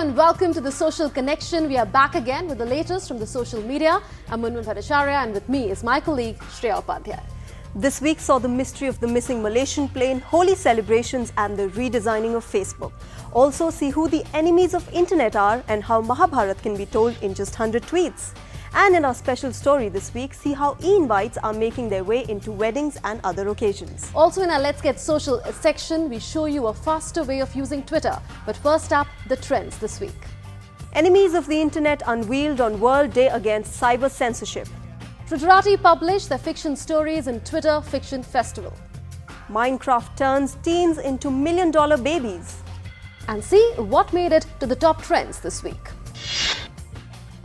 and welcome to The Social Connection. We are back again with the latest from the social media. I'm Munmun Bhattacharya and with me is my colleague Shreya Upadhyay. This week saw the mystery of the missing Malaysian plane, holy celebrations and the redesigning of Facebook. Also see who the enemies of internet are and how Mahabharat can be told in just 100 tweets. And in our special story this week, see how e-invites are making their way into weddings and other occasions. Also in our Let's Get Social section, we show you a faster way of using Twitter. But first up, the trends this week. Enemies of the internet unveiled on World Day Against Cyber Censorship. Twitterati published their fiction stories in Twitter Fiction Festival. Minecraft turns teens into million-dollar babies. And see what made it to the top trends this week.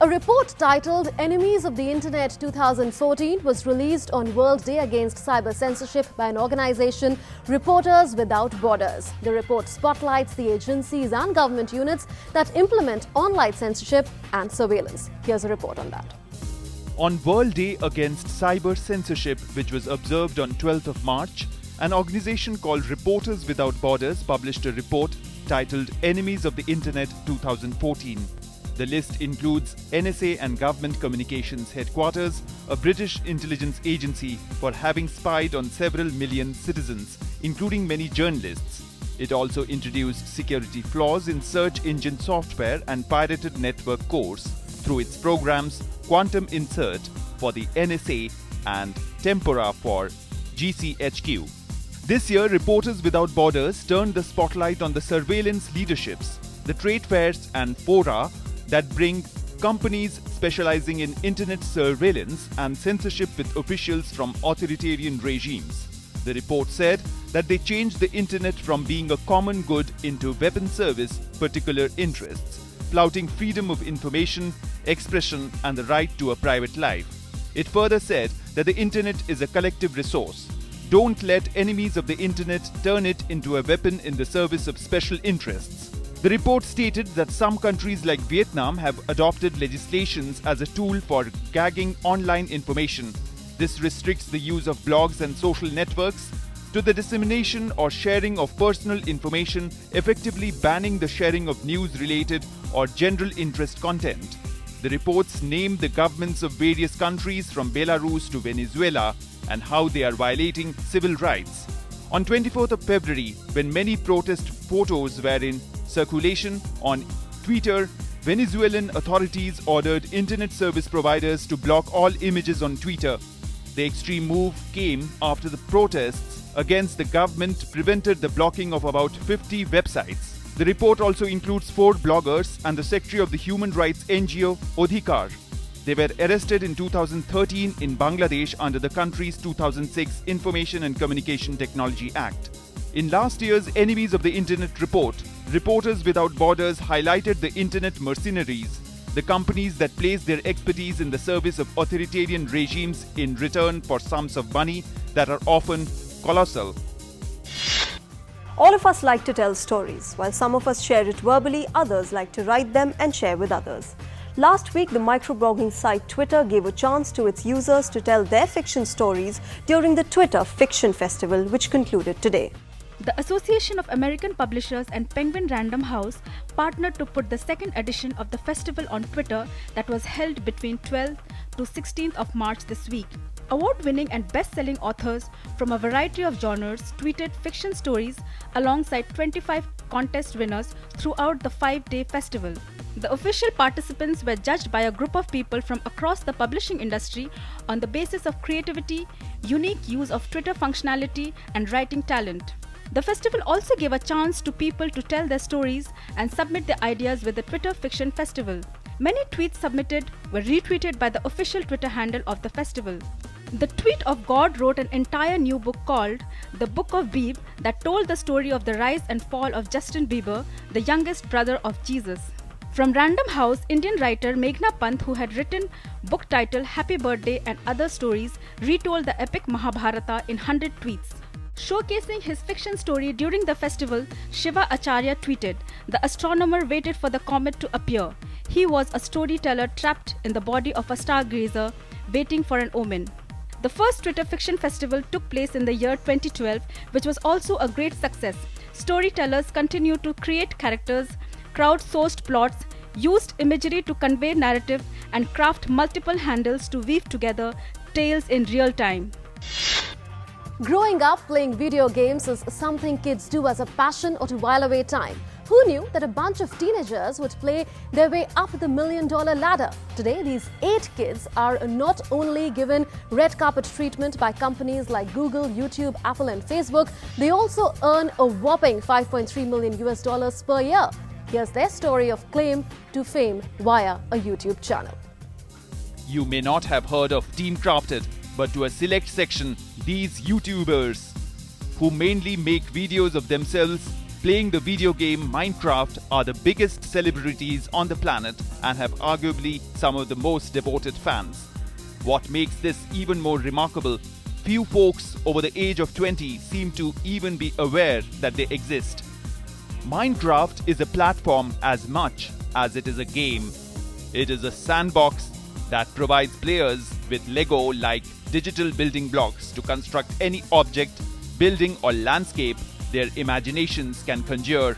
A report titled Enemies of the Internet 2014 was released on World Day Against Cyber Censorship by an organization, Reporters Without Borders. The report spotlights the agencies and government units that implement online censorship and surveillance. Here's a report on that. On World Day Against Cyber Censorship, which was observed on 12th of March, an organization called Reporters Without Borders published a report titled Enemies of the Internet 2014. The list includes NSA and Government Communications Headquarters, a British intelligence agency, for having spied on several million citizens, including many journalists. It also introduced security flaws in search engine software and pirated network cores through its programs Quantum Insert for the NSA and Tempora for GCHQ. This year, Reporters Without Borders turned the spotlight on the surveillance leaderships, the trade fairs and fora that bring companies specializing in internet surveillance and censorship with officials from authoritarian regimes. The report said that they changed the internet from being a common good into weapon service particular interests, flouting freedom of information, expression and the right to a private life. It further said that the internet is a collective resource. Don't let enemies of the internet turn it into a weapon in the service of special interests. The report stated that some countries like Vietnam have adopted legislations as a tool for gagging online information. This restricts the use of blogs and social networks to the dissemination or sharing of personal information, effectively banning the sharing of news-related or general interest content. The reports named the governments of various countries from Belarus to Venezuela and how they are violating civil rights. On 24th of February, when many protest photos were in circulation on Twitter, Venezuelan authorities ordered internet service providers to block all images on Twitter. The extreme move came after the protests against the government prevented the blocking of about 50 websites. The report also includes 4 bloggers and the secretary of the human rights NGO Odhikar. They were arrested in 2013 in Bangladesh under the country's 2006 Information and Communication Technology Act. In last year's Enemies of the Internet report, Reporters Without Borders highlighted the internet mercenaries, the companies that place their expertise in the service of authoritarian regimes in return for sums of money that are often colossal. All of us like to tell stories. While some of us share it verbally, others like to write them and share with others. Last week, the microblogging site Twitter gave a chance to its users to tell their fiction stories during the Twitter Fiction Festival, which concluded today. The Association of American Publishers and Penguin Random House partnered to put the second edition of the festival on Twitter that was held between 12th to 16th of March this week. Award-winning and best-selling authors from a variety of genres tweeted fiction stories alongside 25 contest winners throughout the 5-day festival. The official participants were judged by a group of people from across the publishing industry on the basis of creativity, unique use of Twitter functionality, and writing talent. The festival also gave a chance to people to tell their stories and submit their ideas with the Twitter Fiction Festival. Many tweets submitted were retweeted by the official Twitter handle of the festival. The tweet of God wrote an entire new book called The Book of Beeb that told the story of the rise and fall of Justin Bieber, the youngest brother of Jesus. From Random House, Indian writer Meghna Pant, who had written book titled Happy Birthday and Other Stories, retold the epic Mahabharata in 100 tweets. Showcasing his fiction story during the festival, Shiva Acharya tweeted, "The astronomer waited for the comet to appear. He was a storyteller trapped in the body of a stargazer, waiting for an omen." The first Twitter Fiction Festival took place in the year 2012, which was also a great success. Storytellers continue to create characters, crowdsourced plots, used imagery to convey narrative, and craft multiple handles to weave together tales in real time. Growing up playing video games is something kids do as a passion or to while away time. Who knew that a bunch of teenagers would play their way up the million-dollar ladder? Today, these 8 kids are not only given red carpet treatment by companies like Google, YouTube, Apple and Facebook, they also earn a whopping $5.3 million per year. Here's their story of claim to fame via a YouTube channel. You may not have heard of Team Crafted, but to a select section, these YouTubers, who mainly make videos of themselves playing the video game Minecraft, are the biggest celebrities on the planet and have arguably some of the most devoted fans. What makes this even more remarkable, few folks over the age of 20 seem to even be aware that they exist. Minecraft is a platform as much as it is a game. It is a sandbox that provides players with Lego-like digital building blocks to construct any object, building or landscape their imaginations can conjure.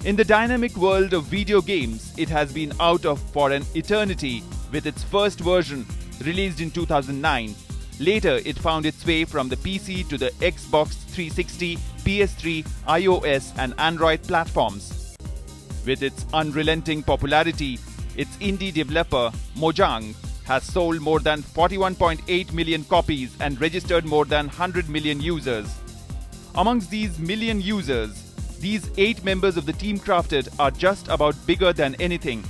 In the dynamic world of video games, it has been out of for an eternity, with its first version released in 2009. Later, it found its way from the PC to the Xbox 360, PS3, iOS and Android platforms. With its unrelenting popularity, its indie developer, Mojang, has sold more than 41.8 million copies and registered more than 100 million users. Amongst these million users, these 8 members of the Team Crafted are just about bigger than anything.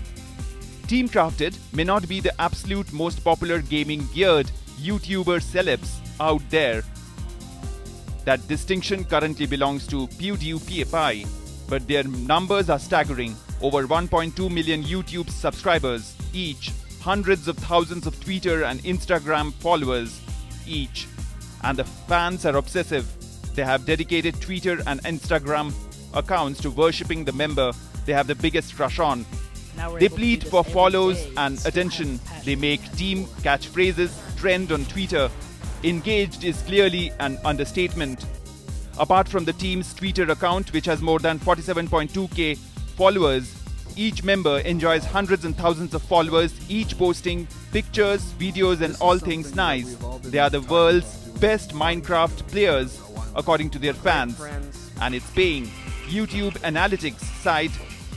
Team Crafted may not be the absolute most popular gaming geared YouTuber celebs out there. That distinction currently belongs to PewDiePie, but their numbers are staggering. Over 1.2 million YouTube subscribers each, hundreds of thousands of Twitter and Instagram followers each. And the fans are obsessive. They have dedicated Twitter and Instagram accounts to worshipping the member they have the biggest crush on. They plead for follows and attention. They make team catchphrases trend on Twitter. Engaged is clearly an understatement. Apart from the team's Twitter account, which has more than 47.2k followers, each member enjoys hundreds and thousands of followers, each posting pictures, videos and all things nice. They are the world's best Minecraft players, according to their fans, and it's paying. YouTube analytics site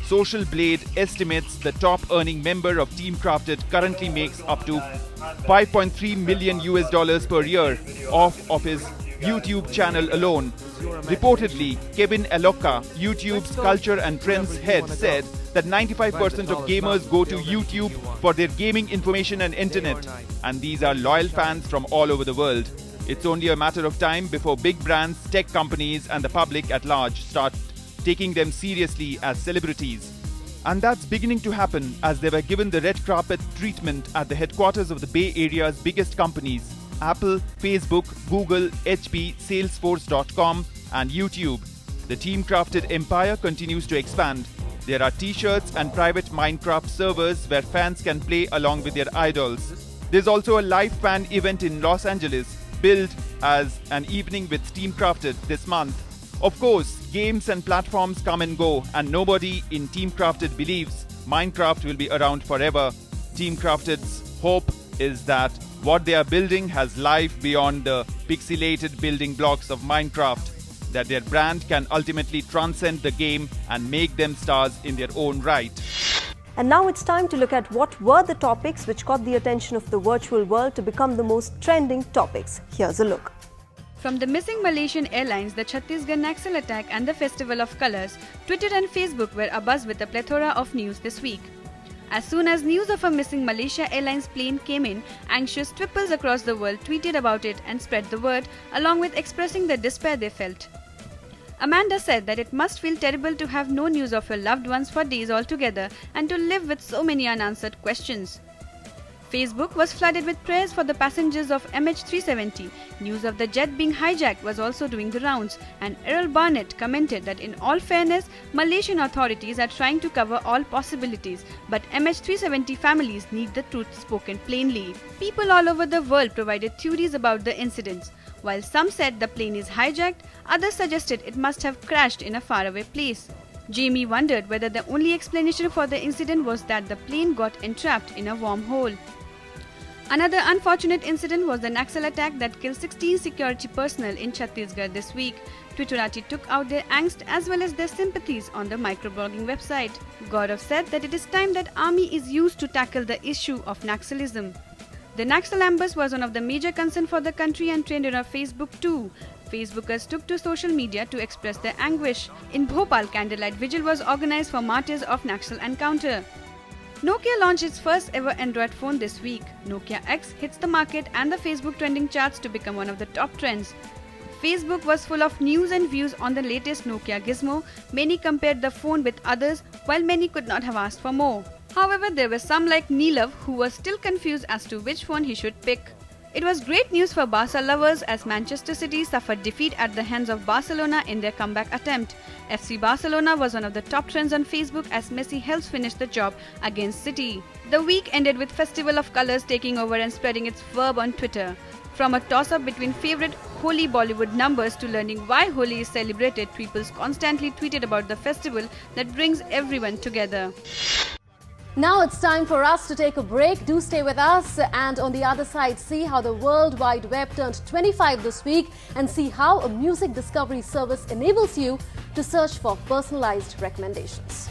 Social Blade estimates the top earning member of Team Crafted currently makes up to $5.3 million per year off of his YouTube channel alone. Reportedly, Kevin Aloka, YouTube's culture and trends head, said that 95% of gamers go to YouTube for their gaming information and internet, and these are loyal fans from all over the world. It's only a matter of time before big brands, tech companies and the public at large start taking them seriously as celebrities. And that's beginning to happen, as they were given the red carpet treatment at the headquarters of the Bay Area's biggest companies: Apple, Facebook, Google, HP, Salesforce.com and YouTube. The Team Crafted empire continues to expand. There are t-shirts and private Minecraft servers where fans can play along with their idols. There's also a live fan event in Los Angeles, billed as an evening with Team Crafted this month. Of course, games and platforms come and go, and nobody in Team Crafted believes Minecraft will be around forever. Team Crafted's hope is that what they are building has life beyond the pixelated building blocks of Minecraft, that their brand can ultimately transcend the game and make them stars in their own right. And now it's time to look at what were the topics which caught the attention of the virtual world to become the most trending topics. Here's a look. From the missing Malaysian airlines, the Chhattisgarh Naxal attack and the Festival of Colours, Twitter and Facebook were abuzz with a plethora of news this week. As soon as news of a missing Malaysia Airlines plane came in, anxious twipples across the world tweeted about it and spread the word, along with expressing the despair they felt. Amanda said that it must feel terrible to have no news of your loved ones for days altogether and to live with so many unanswered questions. Facebook was flooded with prayers for the passengers of MH370. News of the jet being hijacked was also doing the rounds, and Errol Barnett commented that in all fairness, Malaysian authorities are trying to cover all possibilities, but MH370 families need the truth spoken plainly. People all over the world provided theories about the incidents. While some said the plane is hijacked, others suggested it must have crashed in a faraway place. Jamie wondered whether the only explanation for the incident was that the plane got entrapped in a wormhole. Another unfortunate incident was the Naxal attack that killed 16 security personnel in Chhattisgarh this week. Twitterati took out their angst as well as their sympathies on the microblogging website. Gaurav said that it is time that army is used to tackle the issue of Naxalism. The Naxal ambush was one of the major concerns for the country and trended on Facebook too. Facebookers took to social media to express their anguish. In Bhopal, candlelight vigil was organized for martyrs of Naxal encounter. Nokia launched its first ever Android phone this week. Nokia X hits the market and the Facebook trending charts to become one of the top trends. Facebook was full of news and views on the latest Nokia gizmo. Many compared the phone with others, while many could not have asked for more. However, there were some like Neelav who was still confused as to which phone he should pick. It was great news for Barca lovers as Manchester City suffered defeat at the hands of Barcelona in their comeback attempt. FC Barcelona was one of the top trends on Facebook as Messi helps finish the job against City. The week ended with Festival of Colours taking over and spreading its verb on Twitter. From a toss-up between favourite Holi Bollywood numbers to learning why Holi is celebrated, people constantly tweeted about the festival that brings everyone together. Now it's time for us to take a break. Do stay with us, and on the other side, see how the World Wide Web turned 25 this week and see how a music discovery service enables you to search for personalized recommendations.